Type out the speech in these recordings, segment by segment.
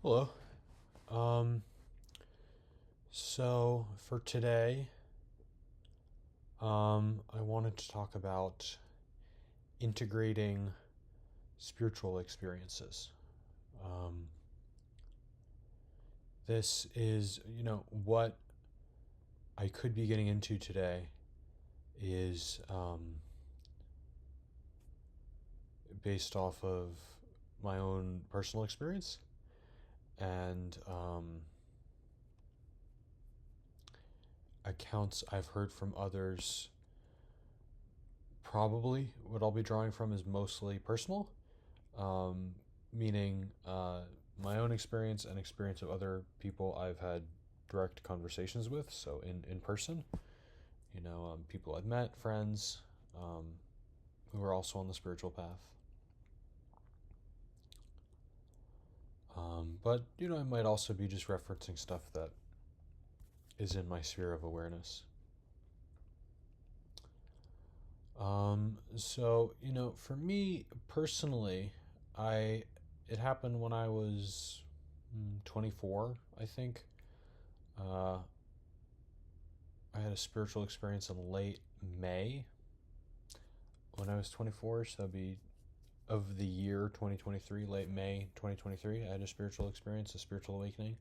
Hello. Um, so for today, I wanted to talk about integrating spiritual experiences. Um, this is, what I could be getting into today is based off of my own personal experience and accounts I've heard from others. Probably what I'll be drawing from is mostly personal, um, meaning my own experience and experience of other people I've had direct conversations with. So in person, people I've met, friends um, who are also on the spiritual path. But I might also be just referencing stuff that is in my sphere of awareness. For me personally, I it happened when I was 24, I think. Uh, I had a spiritual experience in late May when I was 24, so that'd be of the year 2023, late May 2023. I had a spiritual experience, a spiritual awakening.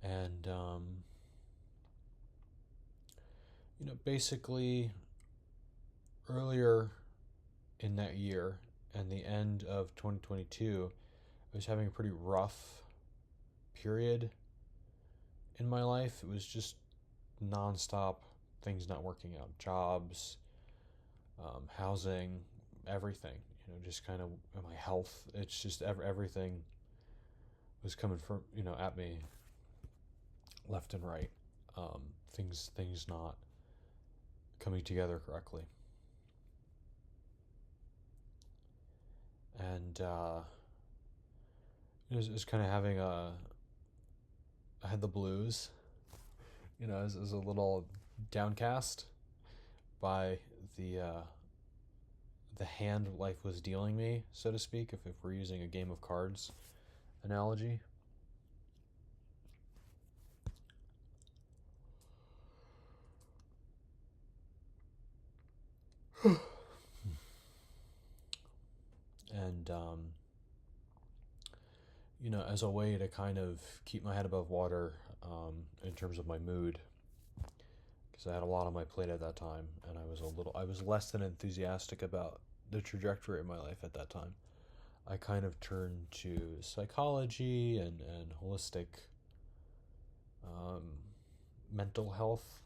And, basically, earlier in that year and the end of 2022, I was having a pretty rough period in my life. It was just nonstop things not working out, jobs, housing, everything. Just kind of my health. It's just everything was coming from at me left and right. Things not coming together correctly, and it was kind of having a. I had the blues. I was a little downcast by the hand life was dealing me, so to speak, if we're using a game of cards analogy. And, as a way to kind of keep my head above water in terms of my mood, because I had a lot on my plate at that time, and I was less than enthusiastic about the trajectory of my life at that time. I kind of turned to psychology and holistic um, mental health,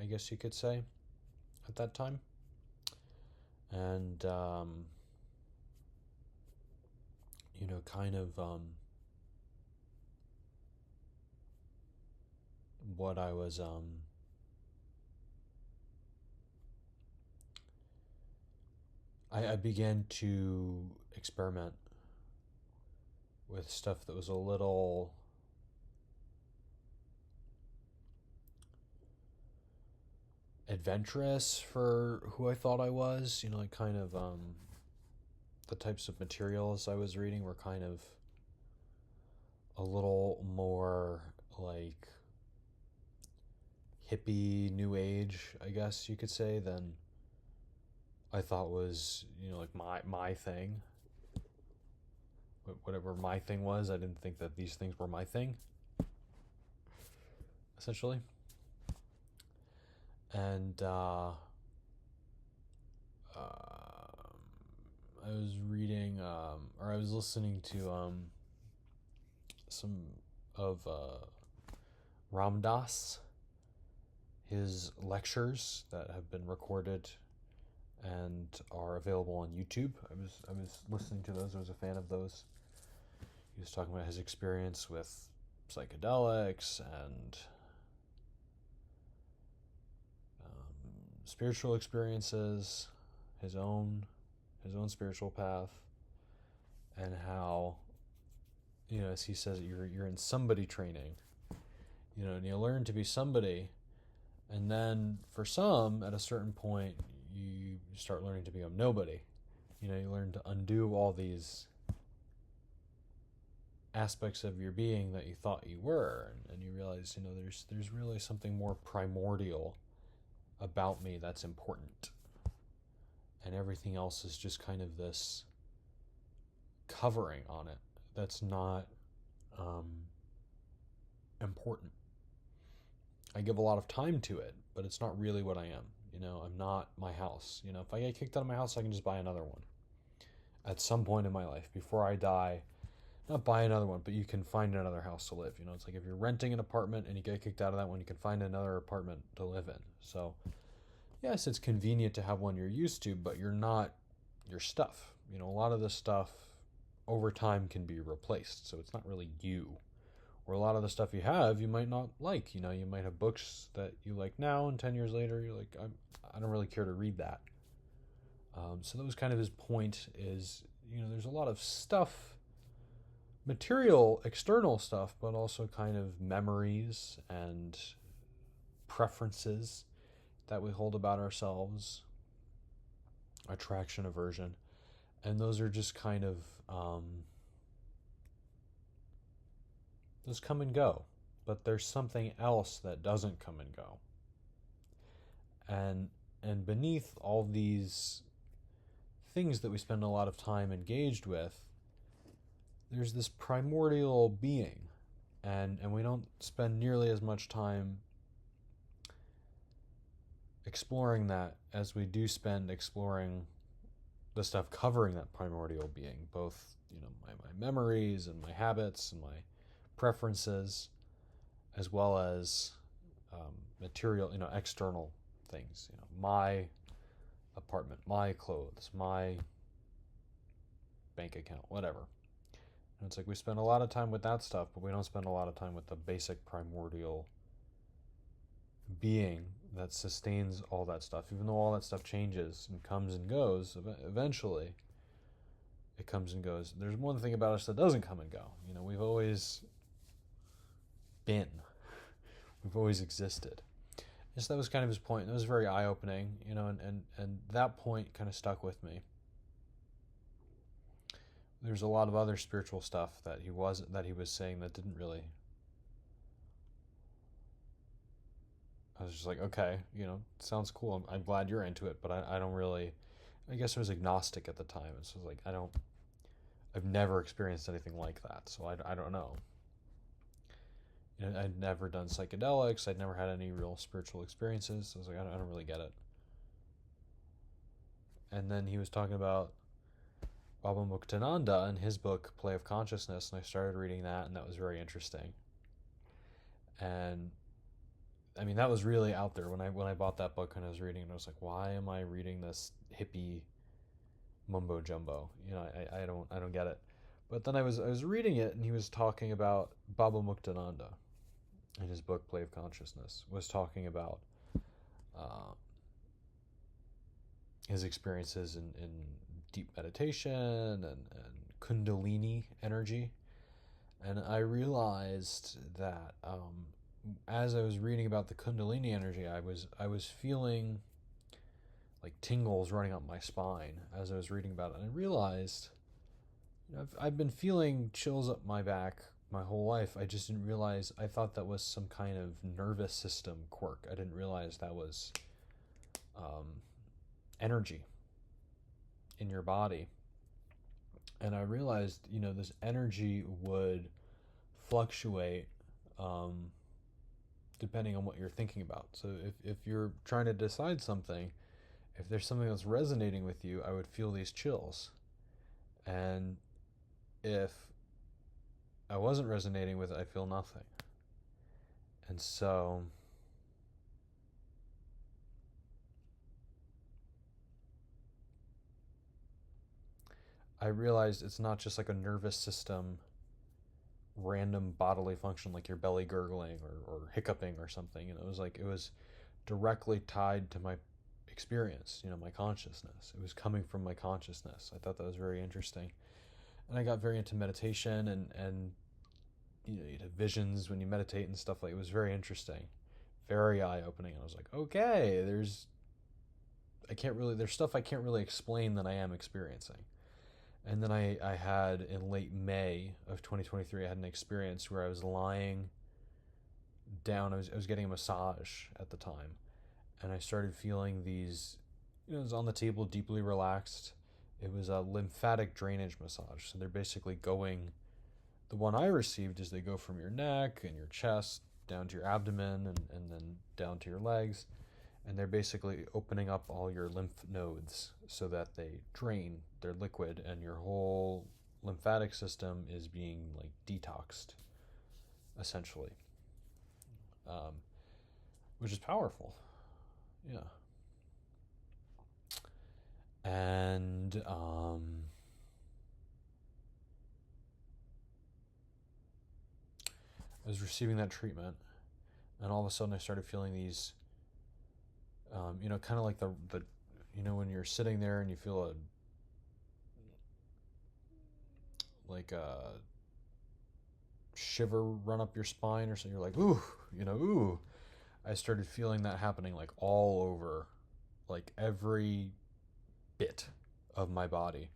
I guess you could say, at that time. And, kind of what I was, I began to experiment with stuff that was a little adventurous for who I thought I was. Like kind of the types of materials I was reading were kind of a little more like hippie, new age, I guess you could say, than I thought was like my thing. Whatever my thing was, I didn't think that these things were my thing. Essentially, and I was reading or I was listening to some of Ram Dass, his lectures that have been recorded and are available on YouTube. I was listening to those. I was a fan of those. He was talking about his experience with psychedelics and spiritual experiences, his own his own spiritual path, and how as he says, you're in somebody training, and you learn to be somebody, and then for some, at a certain point, you start learning to become nobody. You learn to undo all these aspects of your being that you thought you were, and you realize, there's really something more primordial about me that's important, and everything else is just kind of this covering on it that's not important. I give a lot of time to it, but it's not really what I am. I'm not my house. If I get kicked out of my house, I can just buy another one at some point in my life before I die. Not buy another one, but you can find another house to live. It's like if you're renting an apartment and you get kicked out of that one, you can find another apartment to live in. So yes, it's convenient to have one you're used to, but you're not your stuff. A lot of this stuff over time can be replaced, so it's not really you. Or a lot of the stuff you have, you might not like. You might have books that you like now, and 10 years later, you're like, I don't really care to read that. So that was kind of his point is, there's a lot of stuff, material, external stuff, but also kind of memories and preferences that we hold about ourselves, attraction, aversion. And those are just kind of, those come and go. But there's something else that doesn't come and go. And beneath all these things that we spend a lot of time engaged with, there's this primordial being. And we don't spend nearly as much time exploring that as we do spend exploring the stuff covering that primordial being, both my memories and my habits and my preferences, as well as material, external things, my apartment, my clothes, my bank account, whatever. And it's like we spend a lot of time with that stuff, but we don't spend a lot of time with the basic primordial being that sustains all that stuff. Even though all that stuff changes and comes and goes, eventually it comes and goes. There's one thing about us that doesn't come and go. We've always been. We've always existed. So that was kind of his point. It was very eye-opening, and that point kind of stuck with me. There's a lot of other spiritual stuff that he was saying that didn't really. I was just like, okay, sounds cool. I'm glad you're into it, but I don't really. I guess I was agnostic at the time, and so I was like, I've never experienced anything like that, so I don't know. I'd never done psychedelics. I'd never had any real spiritual experiences. So I was like, I don't really get it. And then he was talking about Baba Muktananda and his book, Play of Consciousness, and I started reading that, and that was very interesting. And I mean, that was really out there when I bought that book and I was reading it. I was like, why am I reading this hippie mumbo jumbo? I don't get it. But then I was reading it, and he was talking about Baba Muktananda in his book Play of Consciousness, was talking about his experiences in deep meditation and Kundalini energy. And I realized that as I was reading about the Kundalini energy, I was feeling like tingles running up my spine as I was reading about it. And I realized, I've been feeling chills up my back my whole life. I just didn't realize. I thought that was some kind of nervous system quirk. I didn't realize that was energy in your body. And I realized, this energy would fluctuate depending on what you're thinking about. So if you're trying to decide something, if there's something that's resonating with you, I would feel these chills. And if I wasn't resonating with it, I feel nothing. And so I realized it's not just like a nervous system random bodily function like your belly gurgling or hiccuping or something. It was directly tied to my experience, my consciousness. It was coming from my consciousness. I thought that was very interesting. And I got very into meditation and you'd have visions when you meditate and stuff. Like, it was very interesting, very eye-opening. I was like, okay, there's stuff I can't really explain that I am experiencing. And then I had in late May of 2023, I had an experience where I was lying down. I was getting a massage at the time, and I started feeling these, I was on the table, deeply relaxed. It was a lymphatic drainage massage. So they're basically going, the one I received is they go from your neck and your chest down to your abdomen and then down to your legs. And they're basically opening up all your lymph nodes so that they drain their liquid and your whole lymphatic system is being like detoxed, essentially, um, which is powerful. Yeah. And I was receiving that treatment, and all of a sudden I started feeling these, kind of like when you're sitting there and you feel a shiver run up your spine or something. You're like, ooh, ooh. I started feeling that happening like all over, like every bit of my body,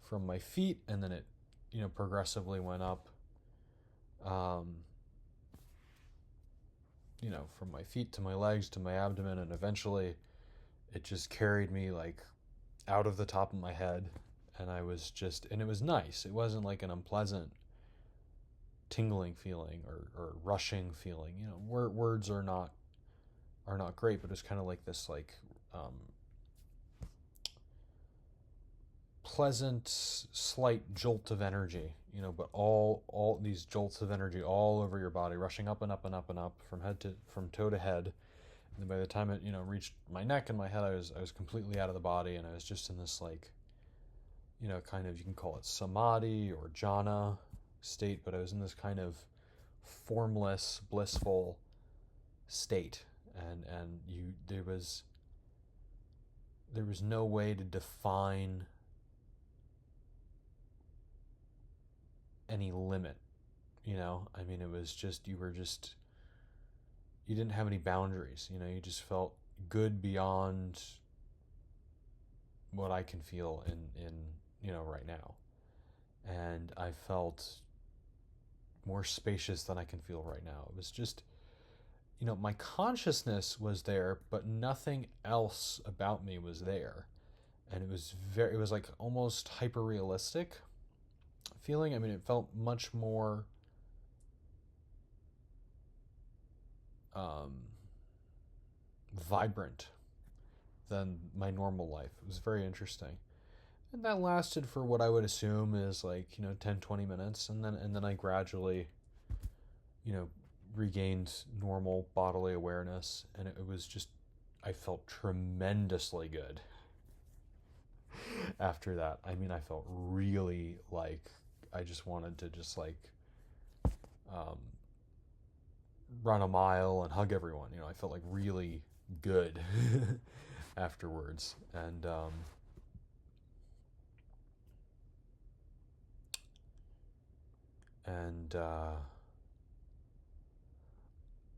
from my feet, and then it, progressively went up. Um, from my feet to my legs to my abdomen, and eventually it just carried me like out of the top of my head, and and it was nice. It wasn't like an unpleasant tingling feeling or rushing feeling. Words are not great, but it was kind of like this um, pleasant slight jolt of energy, but all these jolts of energy all over your body, rushing up and up and up and up from toe to head. And then by the time it reached my neck and my head, I was completely out of the body, and I was just in this like, kind of, you can call it samadhi or jhana state, but I was in this kind of formless, blissful state, and there was no way to define any limit. I mean, it was just, you didn't have any boundaries. You just felt good beyond what I can feel in right now. And I felt more spacious than I can feel right now. It was just, my consciousness was there, but nothing else about me was there. And it was like almost hyper realistic feeling. I mean, it felt much more um, vibrant than my normal life. It was very interesting. And that lasted for what I would assume is like, 10, 20 minutes. And then I gradually, you know, regained normal bodily awareness. And it was just, I felt tremendously good after that. I mean, I felt really like I just wanted to just like um, run a mile and hug everyone. I felt like really good afterwards. And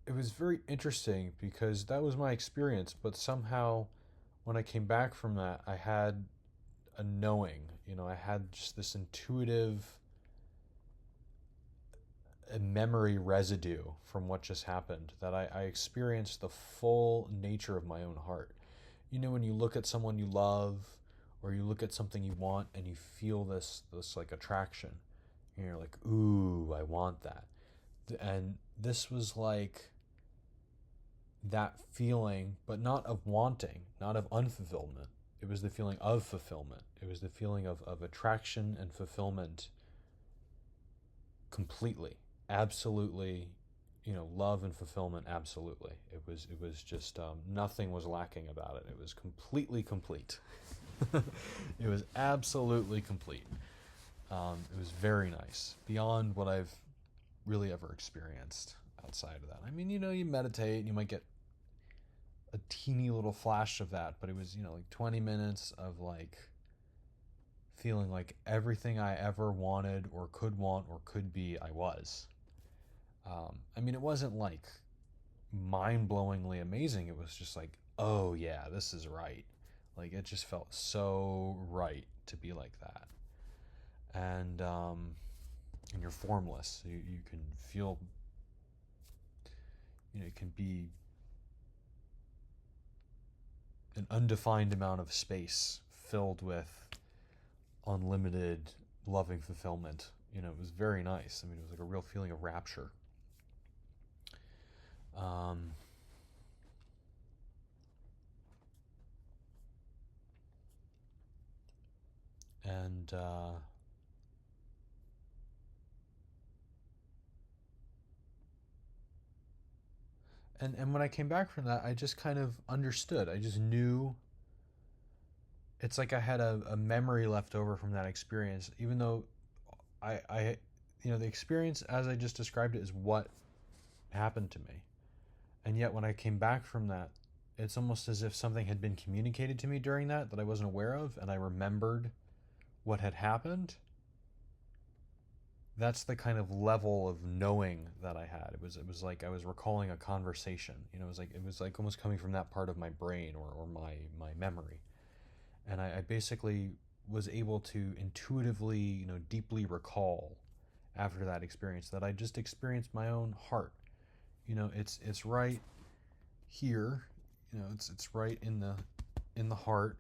it was very interesting because that was my experience, but somehow when I came back from that, I had a knowing. I had just this intuitive memory residue from what just happened, that I experienced the full nature of my own heart. When you look at someone you love, or you look at something you want, and you feel this like attraction, and you're like, ooh, I want that. And this was like that feeling, but not of wanting, not of unfulfillment. It was the feeling of fulfillment. It was the feeling of attraction and fulfillment completely, absolutely, love and fulfillment, absolutely. It was just nothing was lacking about it. It was completely complete. It was absolutely complete. It was very nice, beyond what I've really ever experienced outside of that. I mean, you meditate and you might get a teeny little flash of that, but it was, like 20 minutes of like feeling like everything I ever wanted or could be, I was. I mean, it wasn't like mind-blowingly amazing. It was just like, oh yeah, this is right. Like, it just felt so right to be like that. and you're formless. You can feel, it can be an undefined amount of space filled with unlimited loving fulfillment. It was very nice. I mean, it was like a real feeling of rapture. Um, and and when I came back from that, I just kind of understood. I just knew. It's like I had a memory left over from that experience, even though the experience as I just described it is what happened to me. And yet when I came back from that, it's almost as if something had been communicated to me during that I wasn't aware of, and I remembered what had happened. That's the kind of level of knowing that I had. It was like I was recalling a conversation. It was like almost coming from that part of my brain, or my memory. And I basically was able to intuitively, deeply recall after that experience that I just experienced my own heart. It's right here. It's right in the heart,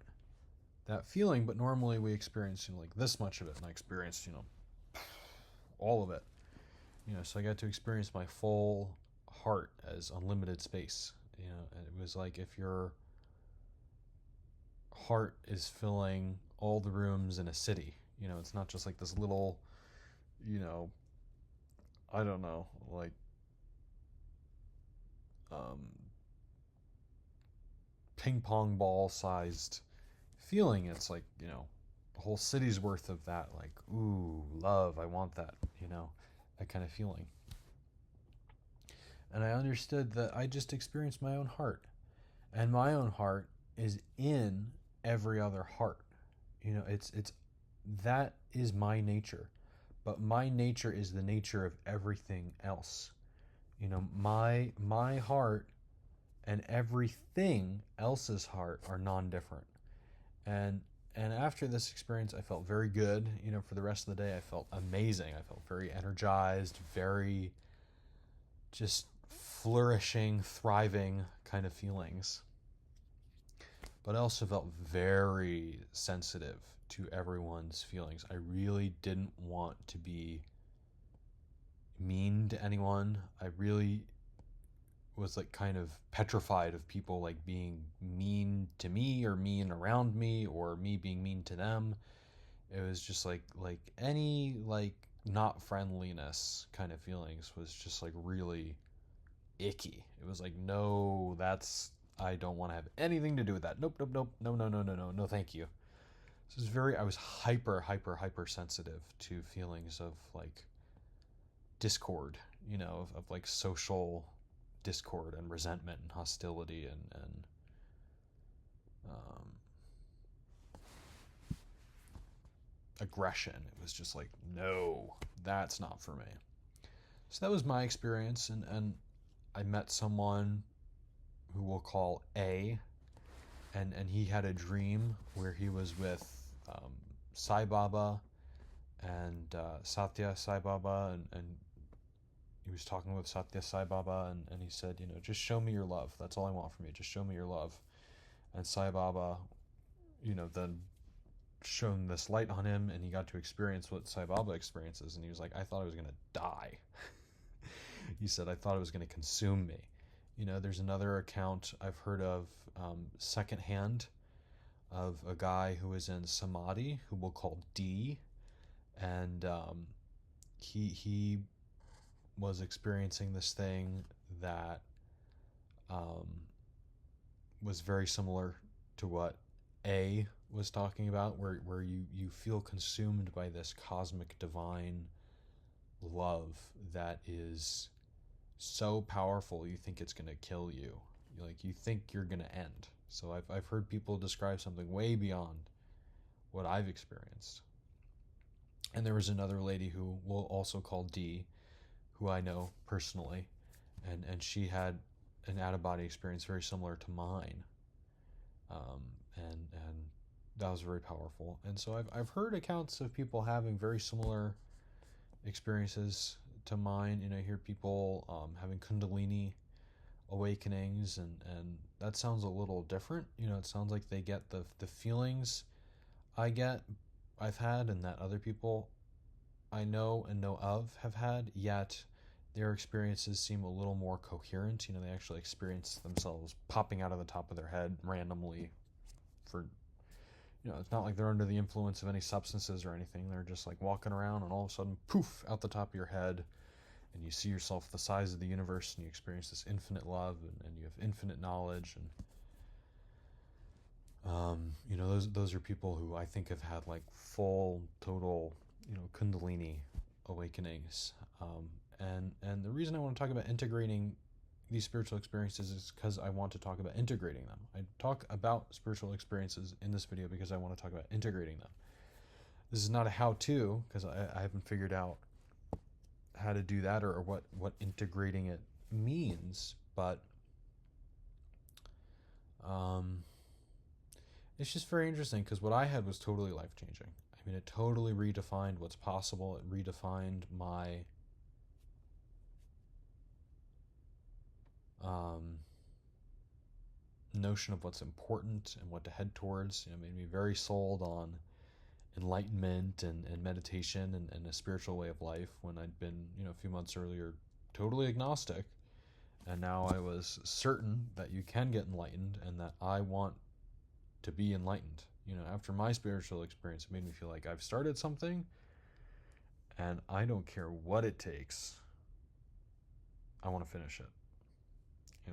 that feeling. But normally we experience like this much of it, and I experienced all of it. So I got to experience my full heart as unlimited space. And it was like if your heart is filling all the rooms in a city. It's not just like this little, you know, I don't know, like um, ping pong ball sized feeling. It's like, a whole city's worth of that, like, ooh, love, I want that, that kind of feeling. And I understood that I just experienced my own heart. And my own heart is in every other heart. It's that is my nature. But my nature is the nature of everything else. My heart and everything else's heart are non-different. And and after this experience, I felt very good. For the rest of the day, I felt amazing. I felt very energized, very just flourishing, thriving kind of feelings. But I also felt very sensitive to everyone's feelings. I really didn't want to be mean to anyone. I really was like kind of petrified of people like being mean to me, or mean around me, or me being mean to them. It was just like any like not friendliness kind of feelings was just like really icky. It was like, no, that's, I don't want to have anything to do with that. Nope, nope, nope. No, no, no, no, no, no, thank you. So I was hyper, hyper, hyper sensitive to feelings of like discord, of like social discord and resentment and hostility and um, aggression. It was just like, no, that's not for me. So that was my experience, and I met someone who we'll call A, and he had a dream where he was with Sai Baba and Satya Sai Baba, and he was talking with Satya Sai Baba, and he said, just show me your love. That's all I want from you. Just show me your love. And Sai Baba, then shone this light on him, and he got to experience what Sai Baba experiences, and he was like, I thought I was going to die. He said, I thought it was going to consume me. There's another account I've heard of, secondhand, of a guy who was in Samadhi, who we'll call D, and he was experiencing this thing that um, was very similar to what A was talking about, where you feel consumed by this cosmic divine love that is so powerful you think it's going to kill you. Like, you think you're going to end. So I've heard people describe something way beyond what I've experienced. And there was another lady who we'll also call D, who I know personally, and she had an out of body experience very similar to mine. And that was very powerful. And so I've heard accounts of people having very similar experiences to mine. I hear people having Kundalini awakenings, and that sounds a little different. It sounds like they get the feelings I've had, and that other people I know and know of have had, yet their experiences seem a little more coherent. They actually experience themselves popping out of the top of their head randomly for, it's not like they're under the influence of any substances or anything. They're just like walking around, and all of a sudden, poof, out the top of your head, and you see yourself the size of the universe, and you experience this infinite love, and you have infinite knowledge. And those are people who I think have had like full, total, Kundalini awakenings. And the reason I want to talk about integrating these spiritual experiences is because I want to talk about integrating them. I talk about spiritual experiences in this video because I want to talk about integrating them. This is not a how-to, because I haven't figured out how to do that, or what integrating it means, but it's just very interesting, because what I had was totally life-changing. I mean, it totally redefined what's possible. It redefined my notion of what's important and what to head towards. It made me very sold on enlightenment and meditation and a spiritual way of life, when I'd been, a few months earlier, totally agnostic. And now I was certain that you can get enlightened, and that I want to be enlightened. After my spiritual experience, it made me feel like I've started something, and I don't care what it takes. I want to finish it.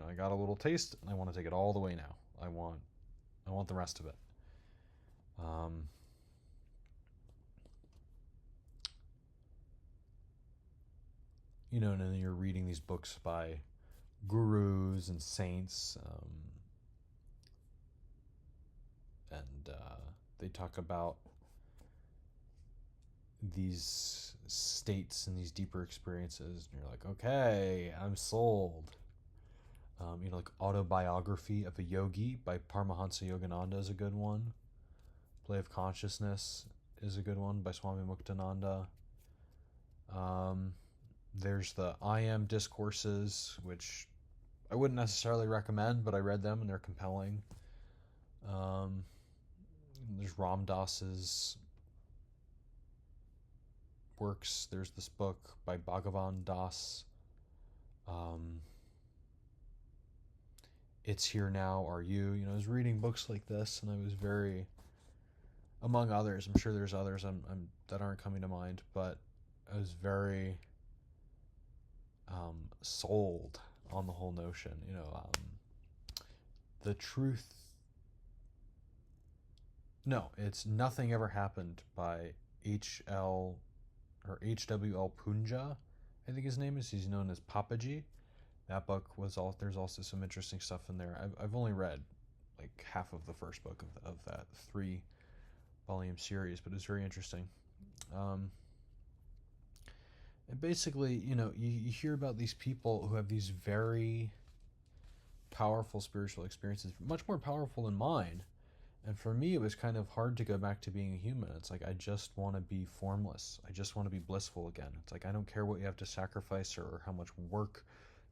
I got a little taste, and I want to take it all the way now. I want the rest of it. And then you're reading these books by gurus and saints, and they talk about these states and these deeper experiences, and you're like, okay, I'm sold. Like Autobiography of a Yogi by Paramahansa Yogananda is a good one. Play of Consciousness is a good one by Swami Muktananda. There's the I Am discourses, which I wouldn't necessarily recommend, but I read them and they're compelling. There's Ram Dass's works. There's this book by Bhagavan Das. It's Here Now, Are You? I was reading books like this, and I was very, among others, I'm sure there's others that aren't coming to mind, but I was very sold on the whole notion. The truth. No, it's Nothing Ever Happened by H.W.L. Punja, I think his name is. He's known as Papaji. That book there's also some interesting stuff in there. I've only read like half of the first book of that 3-volume series, but it's very interesting. And basically, you hear about these people who have these very powerful spiritual experiences, much more powerful than mine. And for me, it was kind of hard to go back to being a human. It's like, I just want to be formless. I just want to be blissful again. It's like, I don't care what you have to sacrifice or how much work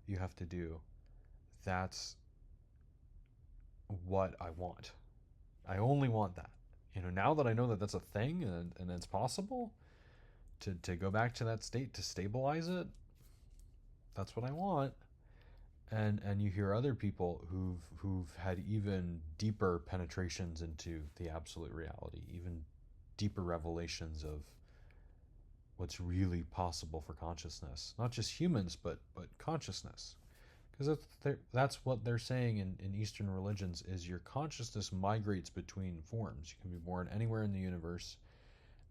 you have to do. That's what I want. I only want that. Now that I know that that's a thing, and it's possible to go back to that state, to stabilize it, that's what I want. And you hear other people who've had even deeper penetrations into the absolute reality, even deeper revelations of what's really possible for consciousness. Not just humans, but consciousness. Because that's what they're saying in Eastern religions, is your consciousness migrates between forms. You can be born anywhere in the universe,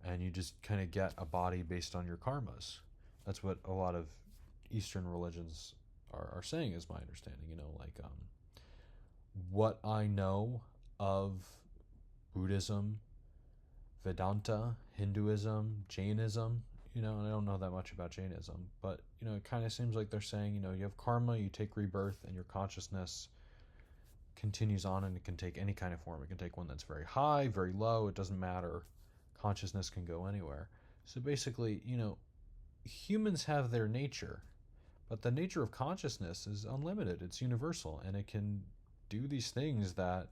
and you just kind of get a body based on your karmas. That's what a lot of Eastern religions are saying, is my understanding. What I know of Buddhism, Vedanta, Hinduism, Jainism, and I don't know that much about Jainism, but, it kind of seems like they're saying, you have karma, you take rebirth, and your consciousness continues on, and it can take any kind of form. It can take one that's very high, very low, it doesn't matter. Consciousness can go anywhere. So basically, humans have their nature, but the nature of consciousness is unlimited. It's universal, and it can do these things that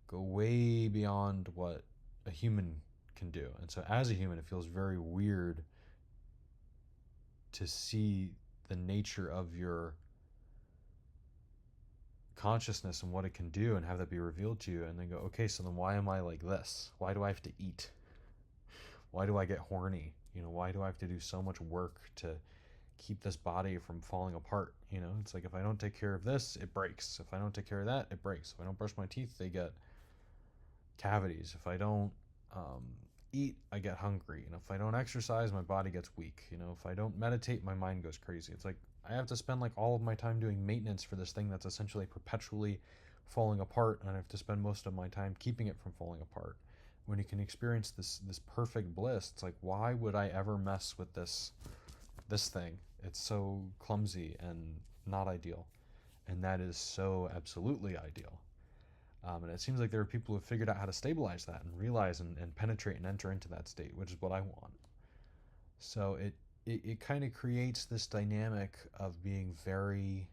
go way beyond what a human can do. And so as a human, it feels very weird to see the nature of your consciousness and what it can do and have that be revealed to you, and then go, okay, so then why am I like this? Why do I have to eat? Why do I get horny? Why do I have to do so much work to keep this body from falling apart? It's like, if I don't take care of this, it breaks. If I don't take care of that, it breaks. If I don't brush my teeth, they get cavities. If I don't eat, I get hungry. If I don't exercise, my body gets weak. If I don't meditate, my mind goes crazy. It's like I have to spend like all of my time doing maintenance for this thing that's essentially perpetually falling apart, and I have to spend most of my time keeping it from falling apart. When you can experience this perfect bliss, it's like, why would I ever mess with this thing? It's so clumsy and not ideal, and that is so absolutely ideal. And it seems like there are people who have figured out how to stabilize that and realize and penetrate and enter into that state, which is what I want. So it kind of creates this dynamic of being very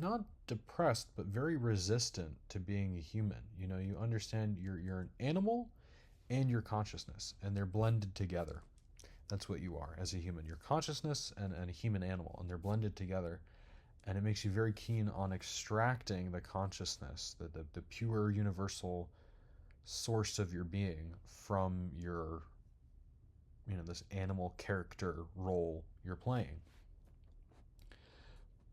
not depressed, but very resistant to being a human. You understand you're an animal and your consciousness, and they're blended together. That's what you are as a human. Your consciousness and a human animal, and they're blended together. And it makes you very keen on extracting the consciousness, the pure universal source of your being from your, this animal character role you're playing.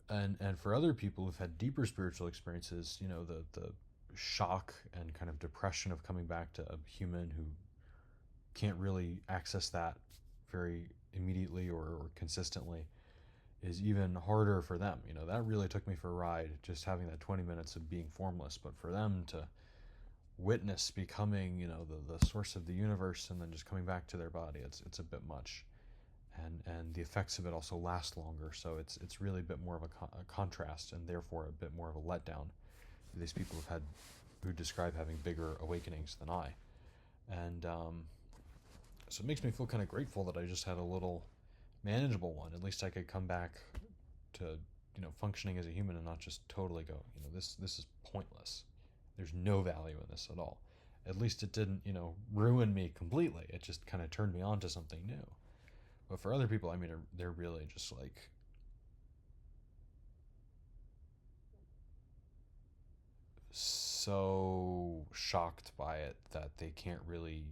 And for other people who've had deeper spiritual experiences, the shock and kind of depression of coming back to a human who can't really access that very immediately or consistently is even harder for them. That really took me for a ride, just having that 20 minutes of being formless. But for them to witness becoming, the source of the universe and then just coming back to their body, it's a bit much. And the effects of it also last longer, so it's really a bit more of a contrast, and therefore a bit more of a letdown for these people who describe having bigger awakenings than I. And so it makes me feel kind of grateful that I just had a little manageable one. At least I could come back to functioning as a human and not just totally go, this is pointless. There's no value in this at all. At least it didn't ruin me completely. It just kind of turned me on to something new. But for other people, they're really just like so shocked by it that they can't really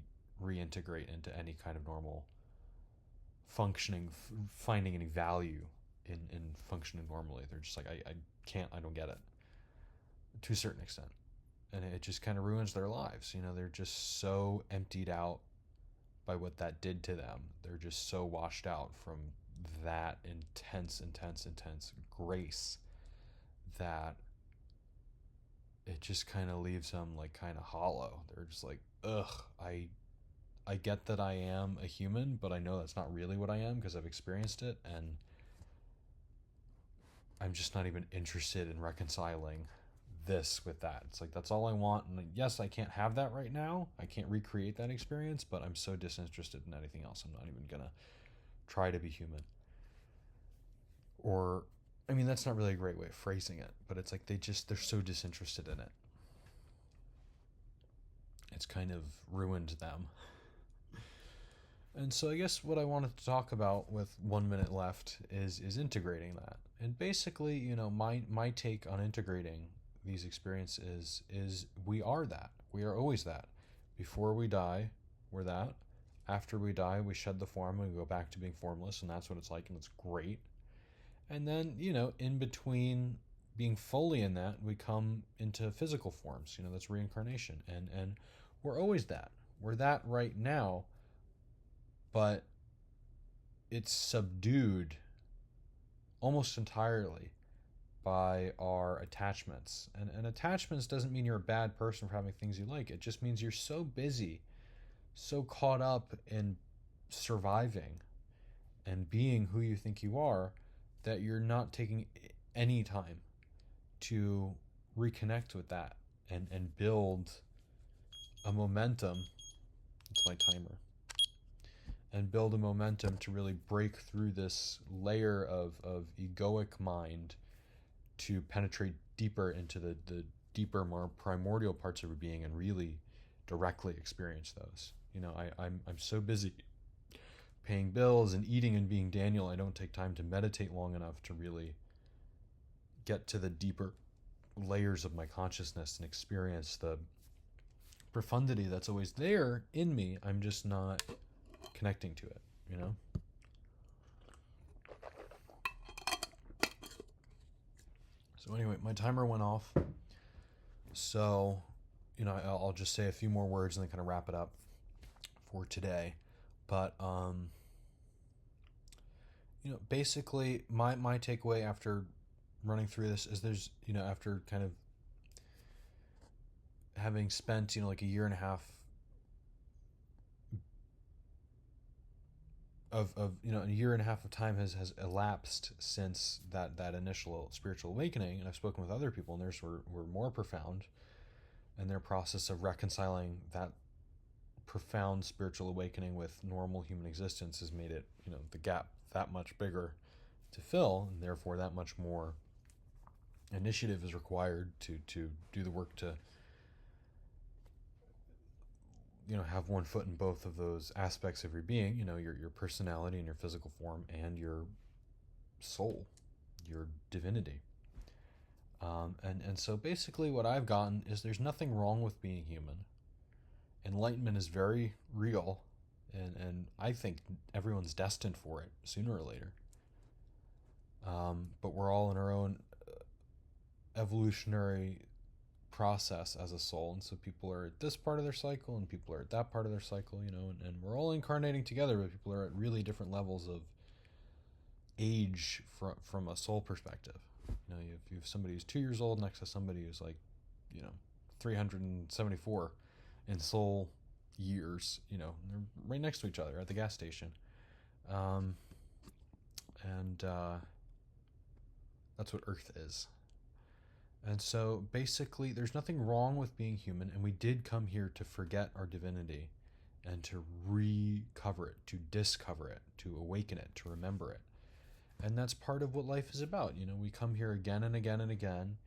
reintegrate into any kind of normal functioning, finding any value in functioning normally. They're just like, I don't get it, to a certain extent. And it just kind of ruins their lives. They're just so emptied out by what that did to them. They're just so washed out from that intense grace that it just kind of leaves them like kind of hollow. They're just like, ugh, I get that I am a human, but I know that's not really what I am because I've experienced it, and I'm just not even interested in reconciling this with that. It's like, that's all I want, and yes, I can't have that right now. I can't recreate that experience, but I'm so disinterested in anything else. I'm not even gonna try to be human. Or, that's not really a great way of phrasing it, but it's like they're so disinterested in it. It's kind of ruined them. And so I guess what I wanted to talk about with 1 minute left is integrating that. And basically, my take on integrating these experiences is we are that. We are always that. Before we die, we're that. After we die, we shed the form and we go back to being formless, and that's what it's like, and it's great. And then, in between being fully in that, we come into physical forms. That's reincarnation. And we're always that. We're that right now, but it's subdued almost entirely by our attachments. And attachments doesn't mean you're a bad person for having things you like. It just means you're so busy, so caught up in surviving and being who you think you are, that you're not taking any time to reconnect with that and build a momentum. It's my timer. And build a momentum to really break through this layer of egoic mind to penetrate deeper into the deeper, more primordial parts of your being and really directly experience those. I'm so busy paying bills and eating and being Daniel, I don't take time to meditate long enough to really get to the deeper layers of my consciousness and experience the profundity that's always there in me. I'm just not connecting to it, So anyway, my timer went off. So, I'll just say a few more words and then kind of wrap it up for today. But, basically my takeaway after running through this is there's, after kind of having spent, like a year and a half of a year and a half of time has elapsed since that initial spiritual awakening, and I've spoken with other people, and theirs were more profound, and their process of reconciling that profound spiritual awakening with normal human existence has made it, the gap that much bigger to fill, and therefore that much more initiative is required to do the work to have one foot in both of those aspects of your being, your personality and your physical form and your soul, your divinity. And so basically what I've gotten is there's nothing wrong with being human. Enlightenment is very real, and I think everyone's destined for it sooner or later. But we're all in our own evolutionary process as a soul, and so people are at this part of their cycle and people are at that part of their cycle, and we're all incarnating together, but people are at really different levels of age from a soul perspective. You have somebody who's 2 years old next to somebody who's like 374 in soul years, they're right next to each other at the gas station. And that's what Earth is. And so basically there's nothing wrong with being human, and we did come here to forget our divinity and to recover it, to discover it, to awaken it, to remember it. And that's part of what life is about. We come here again and again and again,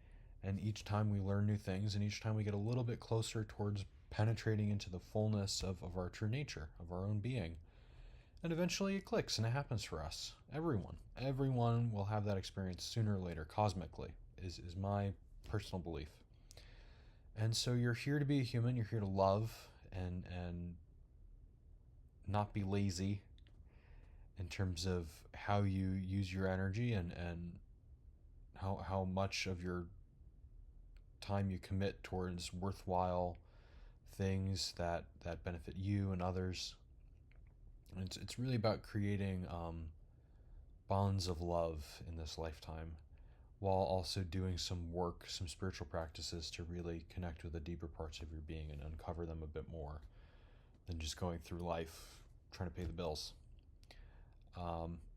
and each time we learn new things, and each time we get a little bit closer towards penetrating into the fullness of our true nature, of our own being. And eventually it clicks and it happens for us. Everyone will have that experience sooner or later, cosmically, is my personal belief. And so you're here to be a human, you're here to love and not be lazy in terms of how you use your energy and how much of your time you commit towards worthwhile things that benefit you and others. And it's really about creating bonds of love in this lifetime, while also doing some work, some spiritual practices to really connect with the deeper parts of your being and uncover them a bit more than just going through life trying to pay the bills.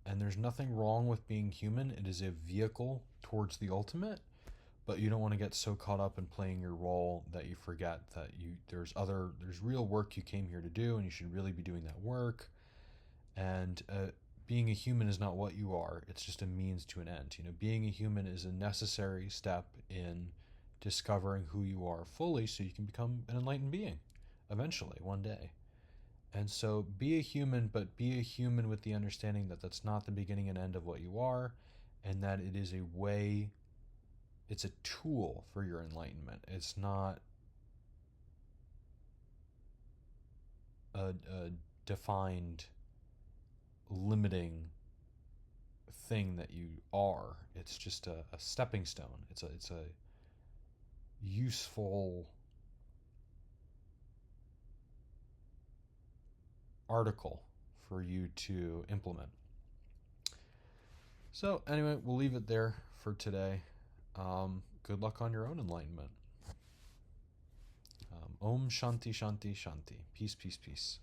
And there's nothing wrong with being human. It is a vehicle towards the ultimate, but you don't want to get so caught up in playing your role that you forget that there's real work you came here to do, and you should really be doing that work. And being a human is not what you are. It's just a means to an end. Being a human is a necessary step in discovering who you are fully so you can become an enlightened being eventually, one day. And so be a human, but be a human with the understanding that that's not the beginning and end of what you are, and that it is a way, it's a tool for your enlightenment. It's not a defined, limiting thing that you are. It's just a stepping stone. It's a useful article for you to implement. So anyway, we'll leave it there for today. Good luck on your own enlightenment. Om Shanti Shanti Shanti. Peace, peace, peace.